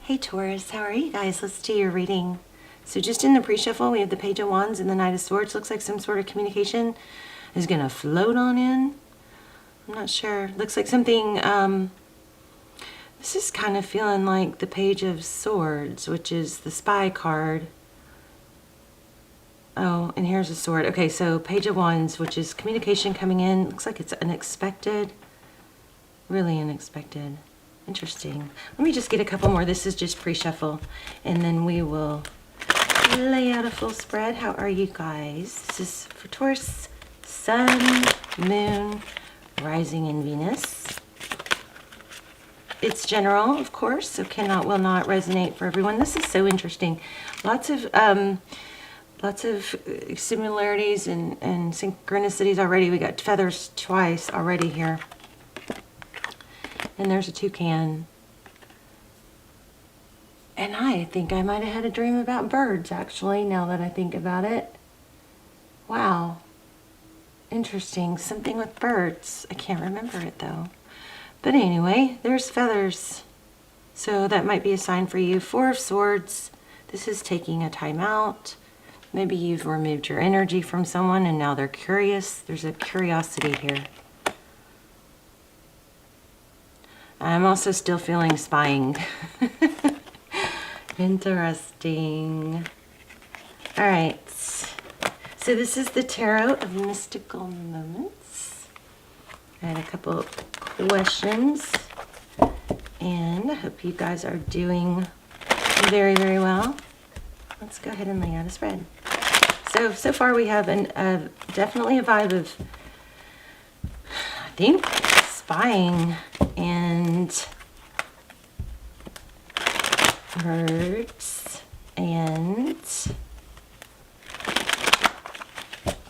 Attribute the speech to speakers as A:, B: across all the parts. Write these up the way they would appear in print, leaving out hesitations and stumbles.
A: Hey Taurus, how are you guys? Let's do your reading. So just in the pre-shuffle, we have the Page of Wands and the Knight of Swords. Looks like some sort of communication is going to float on in. I'm not sure. Looks like something, this is kind of feeling like the Page of Swords, which is the spy card. Oh, and here's a sword. Okay, so Page of Wands, which is communication coming in. Looks like it's unexpected. Really unexpected. Interesting. Let me just get a couple more. This is just pre-shuffle, and then we will lay out a full spread. How are you guys? This is for Taurus, Sun, Moon, Rising in Venus. It's general, of course, so will not resonate for everyone. This is so interesting. Lots of similarities and synchronicities already. We got feathers twice already here. And there's a toucan. And I think I might have had a dream about birds, actually, now that I think about it. Wow. Interesting. Something with birds. I can't remember it, though. But anyway, there's feathers. So that might be a sign for you. Four of Swords. This is taking a time out. Maybe you've removed your energy from someone and now they're curious. There's a curiosity here. I'm also still feeling spying. Interesting. All right. So this is the Tarot of Mystical Moments. I had a couple of questions, and I hope you guys are doing very, very well. Let's go ahead and lay out a spread. So far we have definitely a vibe of, I think, spying and birds and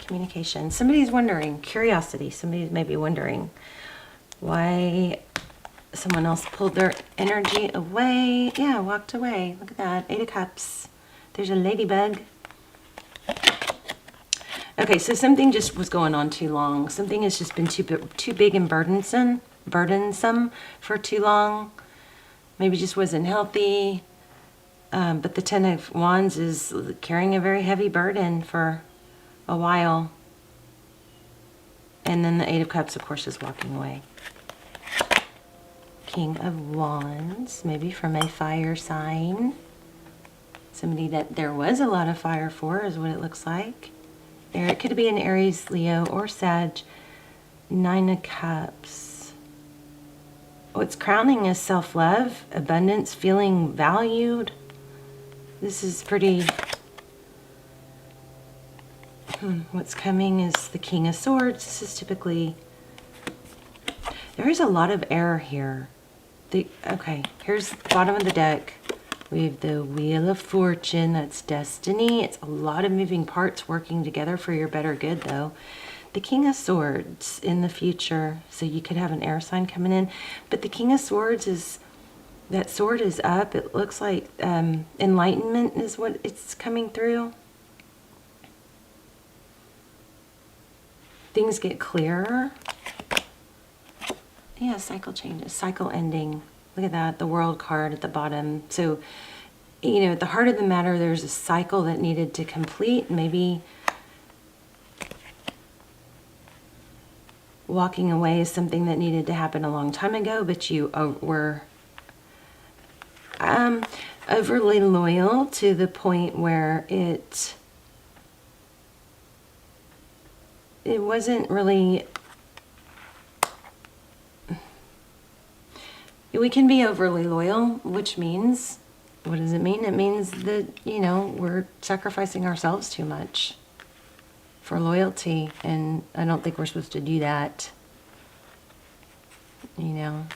A: communication. Somebody's wondering, curiosity. Somebody's maybe wondering why someone else pulled their energy away. Yeah, walked away. Look at that. 8 of Cups. There's a ladybug. Okay, so something just was going on too long. Something has just been too big and burdensome for too long. Maybe just wasn't healthy. But the 10 of Wands is carrying a very heavy burden for a while. And then the 8 of Cups, of course, is walking away. King of Wands, maybe from a fire sign. Somebody that there was a lot of fire for is what it looks like. It could be an Aries, Leo, or Sag. 9 of Cups. What's crowning is self-love, abundance, feeling valued. This is pretty... What's coming is the King of Swords. This is typically... There is a lot of air here. Okay, here's the bottom of the deck. We have the Wheel of Fortune, that's destiny. It's a lot of moving parts working together for your better good, though. The King of Swords in the future, so you could have an air sign coming in. But the King of Swords is, that sword is up. It looks like enlightenment is what it's coming through. Things get clearer. Yeah, cycle changes, cycle ending. Look at that, the World card at the bottom. So, you know, at the heart of the matter, there's a cycle that needed to complete. Maybe walking away is something that needed to happen a long time ago, but you were overly loyal to the point where it wasn't really... We can be overly loyal, which means, what does it mean? It means that, you know, we're sacrificing ourselves too much for loyalty, and I don't think we're supposed to do that, you know.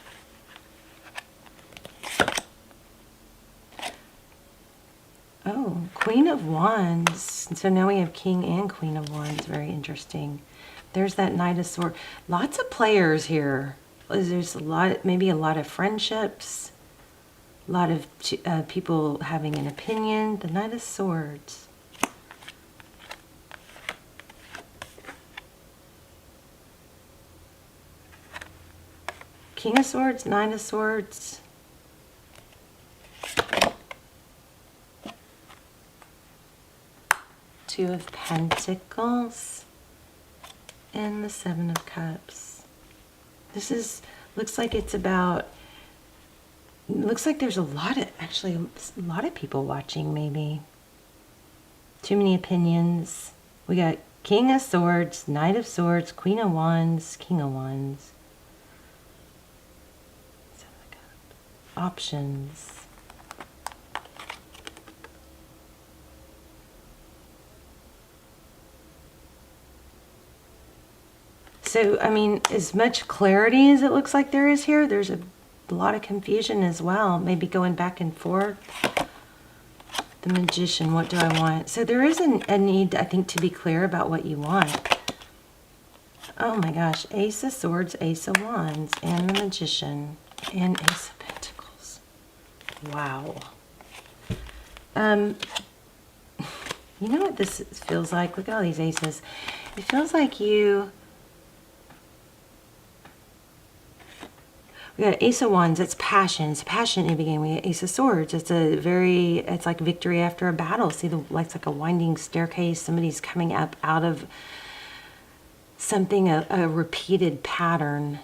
A: Oh, Queen of Wands. So now we have King and Queen of Wands. Very interesting. There's that Knight of Swords. Lots of players here. There's a lot, maybe a lot of friendships, a lot of people having an opinion. The Knight of Swords. King of Swords, Nine of Swords. Two of Pentacles and the Seven of Cups. This is, looks like it's about, looks like there's a lot of, actually a lot of people watching maybe. Too many opinions. We got King of Swords, Knight of Swords, Queen of Wands, King of Wands. Options. So, I mean, as much clarity as it looks like there is here, there's a lot of confusion as well. Maybe going back and forth. The Magician, what do I want? So there is a need, I think, to be clear about what you want. Oh my gosh. Ace of Swords, Ace of Wands, and the Magician, and Ace of Pentacles. Wow. You know what this feels like? Look at all these aces. It feels like you... We got Ace of Wands, it's passion. It's passion in the beginning. We got Ace of Swords. It's a very, it's like victory after a battle. See, it's like a winding staircase. Somebody's coming up out of something, a repeated pattern.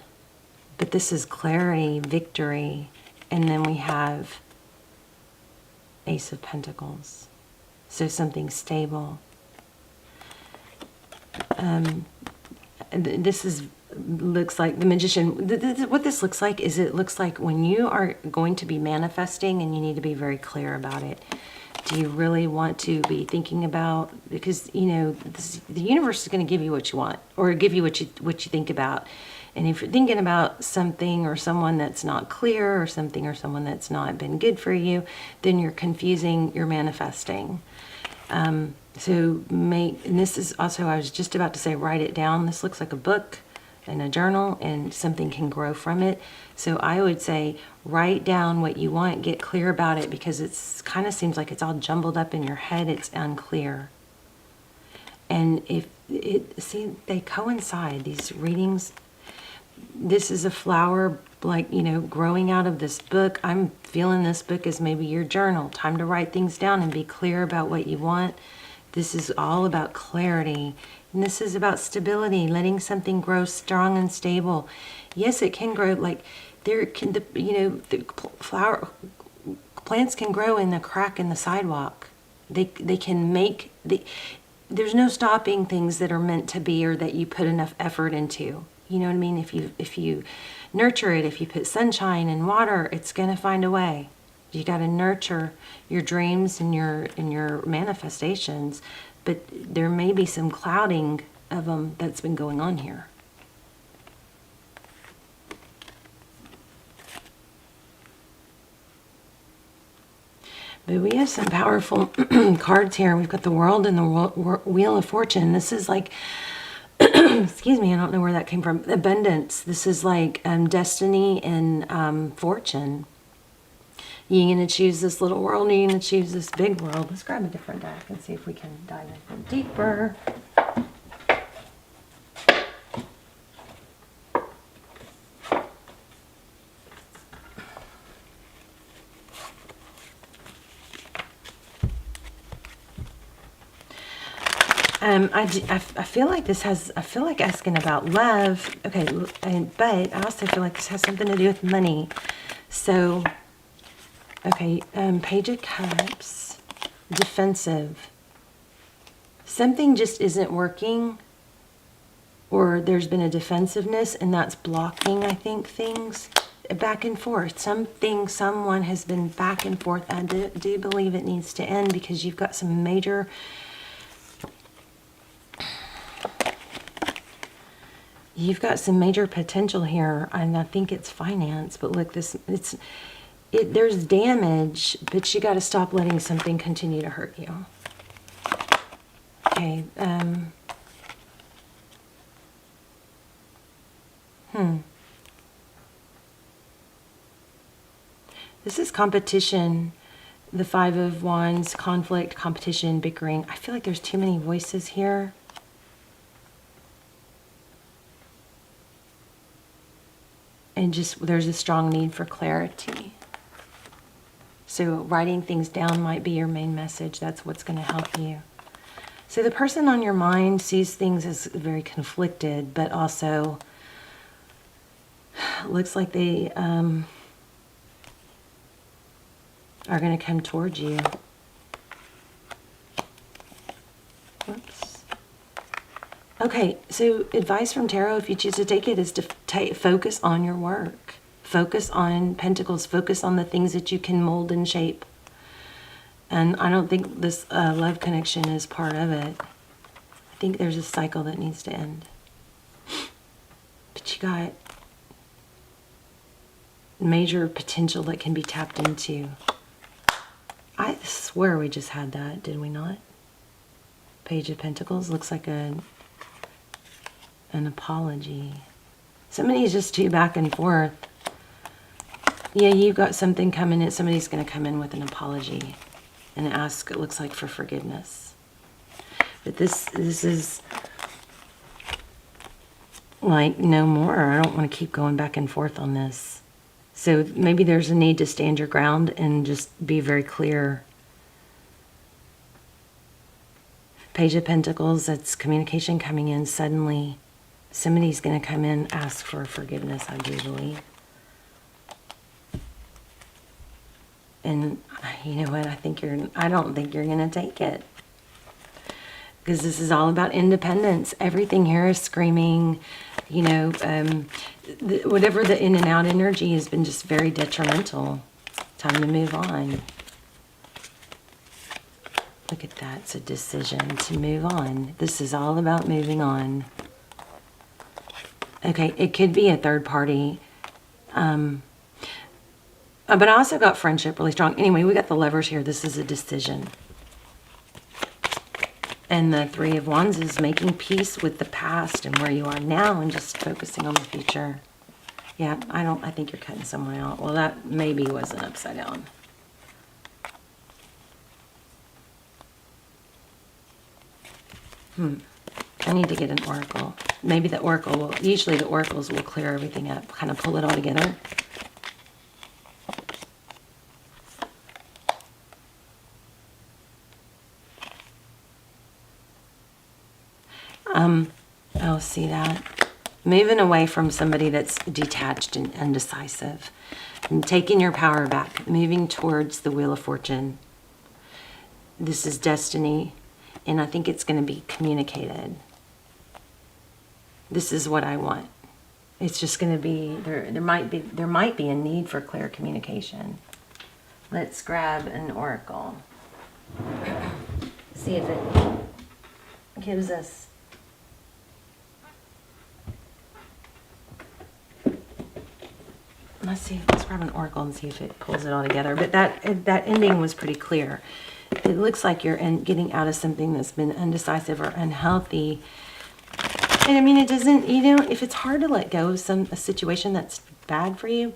A: But this is clarity, victory. And then we have Ace of Pentacles. So something stable. This is... looks like the Magician. What this looks like is, it looks like when you are going to be manifesting and you need to be very clear about it. Do you really want to be thinking about, because you know the universe is going to give you what you want, or give you what you think about. And if you're thinking about something or someone that's not clear, or something or someone that's not been good for you, then you're confusing your manifesting. So and this is also, I was just about to say, write it down. This looks like a book and a journal, and something can grow from it. So I would say write down what you want, get clear about it, because it's kind of seems like it's all jumbled up in your head. It's unclear. And if it, see, they coincide, these readings. This is a flower, like, you know, growing out of this book. I'm feeling this book as maybe your journal. Time to write things down and be clear about what you want. This is all about clarity. And this is about stability, letting something grow strong and stable. Yes, it can grow, like there can, you know, the plants can grow in the crack in the sidewalk. They can make, there's no stopping things that are meant to be, or that you put enough effort into. You know what I mean? If you nurture it, if you put sunshine and water, it's going to find a way. You got to nurture your dreams and your manifestations, but there may be some clouding of them that's been going on here. But we have some powerful cards here. We've got the World and the Wheel of Fortune. This is like, excuse me, I don't know where that came from. Abundance. This is like destiny and fortune. You're going to choose this little world, or you're going to choose this big world. Let's grab a different deck and see if we can dive in deeper. I feel like this has, I feel like asking about love. Okay, but I also feel like this has something to do with money. So, okay, Page of Cups, defensive. Something just isn't working, or there's been a defensiveness, and that's blocking, I think, things back and forth. Someone has been back and forth. I do believe it needs to end, because you've got some major... You've got some major potential here, and I think it's finance. But look, there's damage, but you got to stop letting something continue to hurt you. Okay. This is competition. The Five of Wands, conflict, competition, bickering. I feel like there's too many voices here. And just, there's a strong need for clarity. So writing things down might be your main message. That's what's going to help you. So the person on your mind sees things as very conflicted, but also looks like they are going to come towards you. Whoops. Okay, so advice from tarot, if you choose to take it, is to focus on your work. Focus on Pentacles. Focus on the things that you can mold and shape. And I don't think this love connection is part of it. I think there's a cycle that needs to end. But you got major potential that can be tapped into. I swear we just had that, did we not? Page of Pentacles looks like an apology. Somebody's just too back and forth. Yeah, you've got something coming in. Somebody's going to come in with an apology and ask, it looks like, for forgiveness. But this is like no more. I don't want to keep going back and forth on this. So maybe there's a need to stand your ground and just be very clear. Page of Pentacles, that's communication coming in suddenly. Somebody's going to come in, ask for forgiveness, I do believe. And you know what? I don't think you're going to take it. Because this is all about independence. Everything here is screaming, you know, whatever the in and out energy has been just very detrimental. Time to move on. Look at that. It's a decision to move on. This is all about moving on. Okay, it could be a third party. But I also got friendship really strong. Anyway, we got the Lovers here. This is a decision. And the Three of Wands is making peace with the past and where you are now and just focusing on the future. Yeah, I think you're cutting someone out. Well, that maybe wasn't upside down. I need to get an oracle. Maybe the oracle will, usually the oracles will clear everything up, kind of pull it all together. Oh, see that? Moving away from somebody that's detached and undecisive. And taking your power back. Moving towards the Wheel of Fortune. This is destiny. And I think it's going to be communicated. This is what I want. It's just going to be, there might be a need for clear communication. Let's grab an oracle. See if it gives us. Let's grab an oracle and see if it pulls it all together. But that ending was pretty clear. It looks like you're getting out of something that's been undecisive or unhealthy. And I mean, it doesn't, you know, if it's hard to let go of a situation that's bad for you,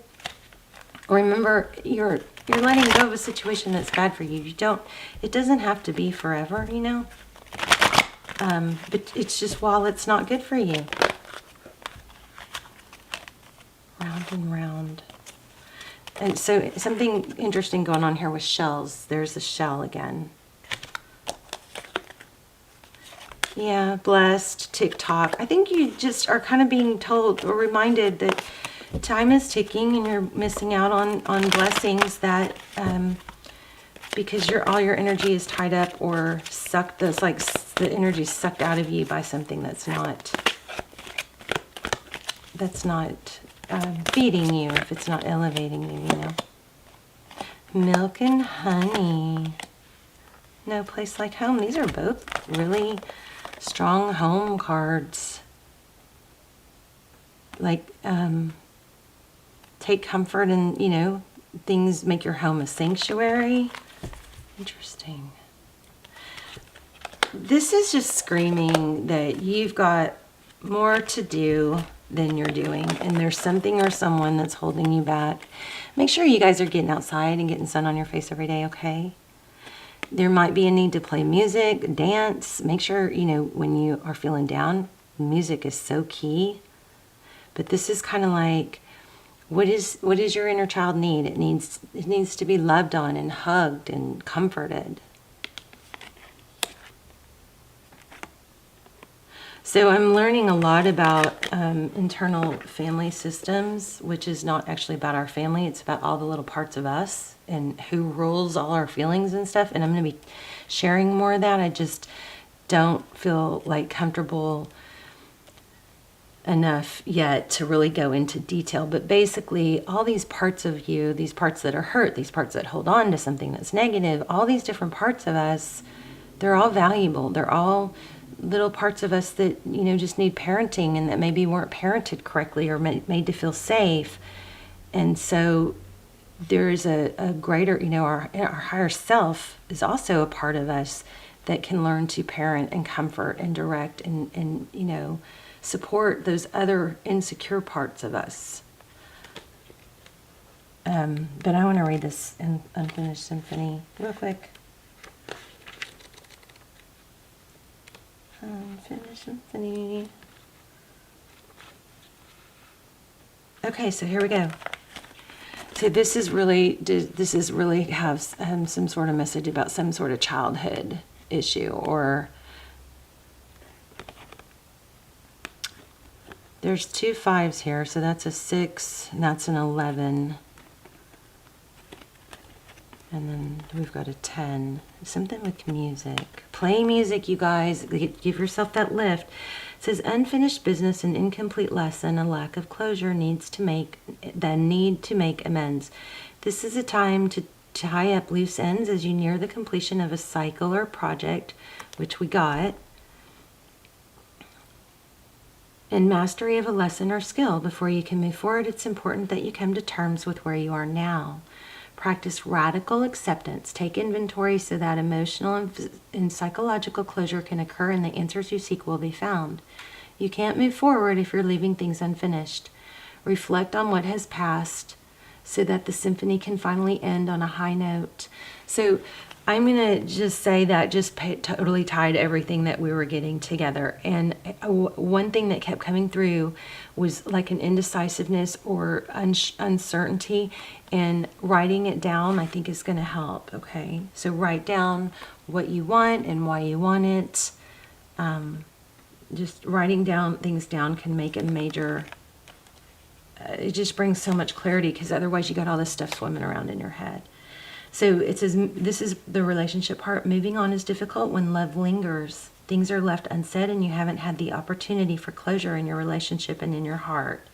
A: remember you're letting go of a situation that's bad for you. It doesn't have to be forever, you know. But it's just while it's not good for you. Round and round. And so something interesting going on here with shells. There's the shell again. Yeah, blessed, TikTok. I think you just are kind of being told or reminded that time is ticking and you're missing out on blessings that because all your energy is tied up or sucked. It's like the energy is sucked out of you by something that's not feeding you, if it's not elevating you, you know. Milk and honey. No place like home. These are both really strong home cards. Like, take comfort in, you know, things make your home a sanctuary. Interesting. This is just screaming that you've got more to do than you're doing, and there's something or someone that's holding you back. Make sure you guys are getting outside and getting sun on your face every day, okay? There might be a need to play music, dance. Make sure, you know, when you are feeling down, music is so key. But this is kind of like, what is your inner child need? It needs to be loved on and hugged and comforted. So I'm learning a lot about internal family systems, which is not actually about our family. It's about all the little parts of us and who rules all our feelings and stuff. And I'm going to be sharing more of that. I just don't feel like comfortable enough yet to really go into detail. But basically, all these parts of you, these parts that are hurt, these parts that hold on to something that's negative, all these different parts of us, they're all valuable. They're all little parts of us that, you know, just need parenting and that maybe weren't parented correctly or made to feel safe. And so there's a greater, you know, our higher self is also a part of us that can learn to parent and comfort and direct and you know, support those other insecure parts of us. But I want to read this Unfinished Symphony real quick. Unfinished Symphony. Okay, so here we go. So this is really has some sort of message about some sort of childhood issue, or there's 2 5s here, so that's a 6 and that's an 11. And then we've got a 10. Something with music. Play music, you guys. Give yourself that lift. It says, unfinished business, an incomplete lesson, a lack of closure, need to make amends. This is a time to tie up loose ends as you near the completion of a cycle or project, which we got, and mastery of a lesson or skill. Before you can move forward, it's important that you come to terms with where you are now. Practice radical acceptance. Take inventory so that emotional and psychological closure can occur and the answers you seek will be found. You can't move forward if you're leaving things unfinished. Reflect on what has passed so that the symphony can finally end on a high note. So I'm going to just say that just totally tied everything that we were getting together. And one thing that kept coming through was like an indecisiveness or uncertainty, and writing it down I think is going to help. Okay, so write down what you want and why you want it. Just writing things down can make a major, it just brings so much clarity, because otherwise you got all this stuff swimming around in your head. So it says, this is the relationship part. Moving on is difficult when love lingers. Things are left unsaid and you haven't had the opportunity for closure in your relationship and in your heart.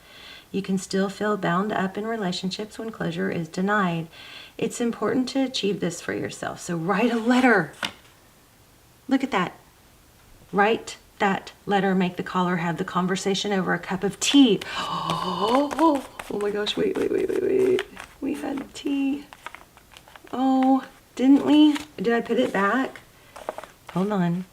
A: You can still feel bound up in relationships when closure is denied. It's important to achieve this for yourself. So write a letter. Look at that. Write that letter. Make the caller have the conversation over a cup of tea. Oh my gosh, wait. We had tea. Oh, didn't we? Did I put it back? Hold on.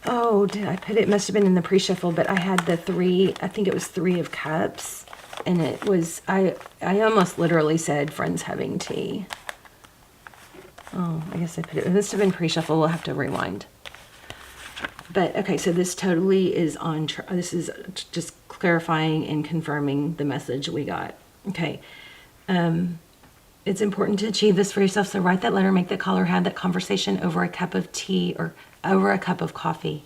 A: Oh, did I put it? It must have been in the pre-shuffle, but I had the 3, I think it was 3 of cups. And it was, I almost literally said friends having tea. Oh, I guess I put it, it must have been pre-shuffle. We'll have to rewind. But okay, so this totally is on, this is just clarifying and confirming the message we got. Okay. It's important to achieve this for yourself. So write that letter, make that caller have that conversation over a cup of tea or over a cup of coffee.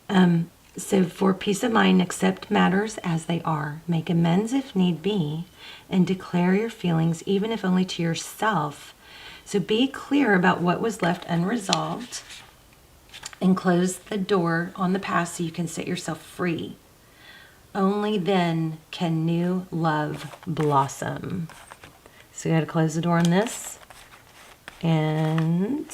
A: So for peace of mind, accept matters as they are. Make amends if need be, and declare your feelings, even if only to yourself. So be clear about what was left unresolved and close the door on the past so you can set yourself free. Only then can new love blossom. So you got to close the door on this. And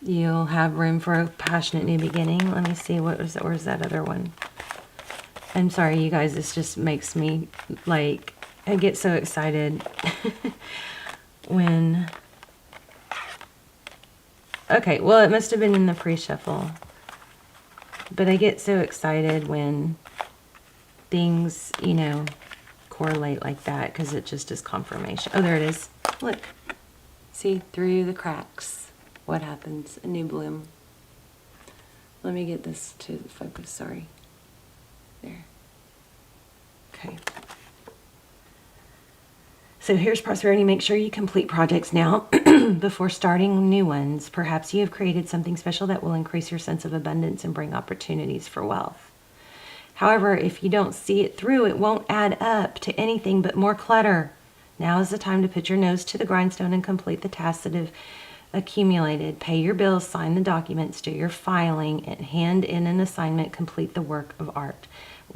A: you'll have room for a passionate new beginning. Let me see, where's that other one? I'm sorry, you guys, this just makes me, like, I get so excited when, okay, well, it must have been in the pre-shuffle. But I get so excited when things, you know, correlate like that, because it just is confirmation. Oh, there it is. Look. See, through the cracks. What happens? A new bloom. Let me get this to focus. Sorry. There. Okay. So here's prosperity. Make sure you complete projects now before starting new ones. Perhaps you have created something special that will increase your sense of abundance and bring opportunities for wealth. However, if you don't see it through, it won't add up to anything but more clutter. Now is the time to put your nose to the grindstone and complete the tasks that have accumulated. Pay your bills, sign the documents, do your filing, and hand in an assignment. Complete the work of art.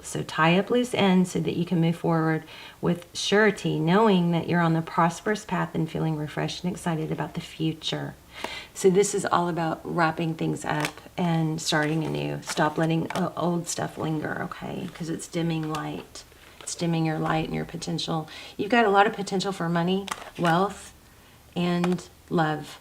A: So tie up loose ends so that you can move forward with surety, knowing that you're on the prosperous path and feeling refreshed and excited about the future. So this is all about wrapping things up and starting anew. Stop letting old stuff linger, okay? Because it's dimming light. It's dimming your light and your potential. You've got a lot of potential for money, wealth, and love.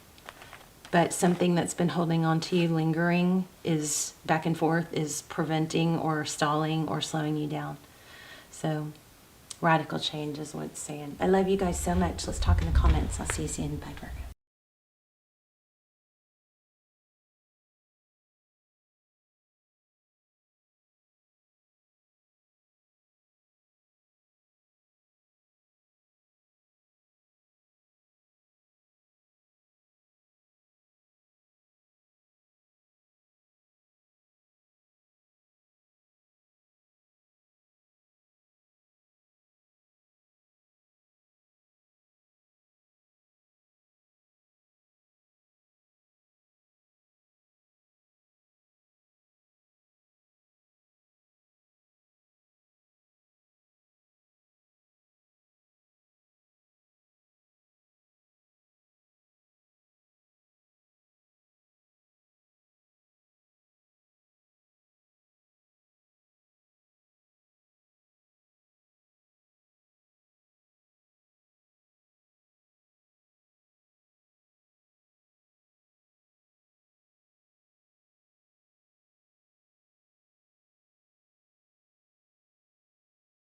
A: But something that's been holding on to you, lingering, is back and forth, is preventing or stalling or slowing you down. So radical change is what it's saying. I love you guys so much. Let's talk in the comments. I'll see you soon. Bye, Virgo.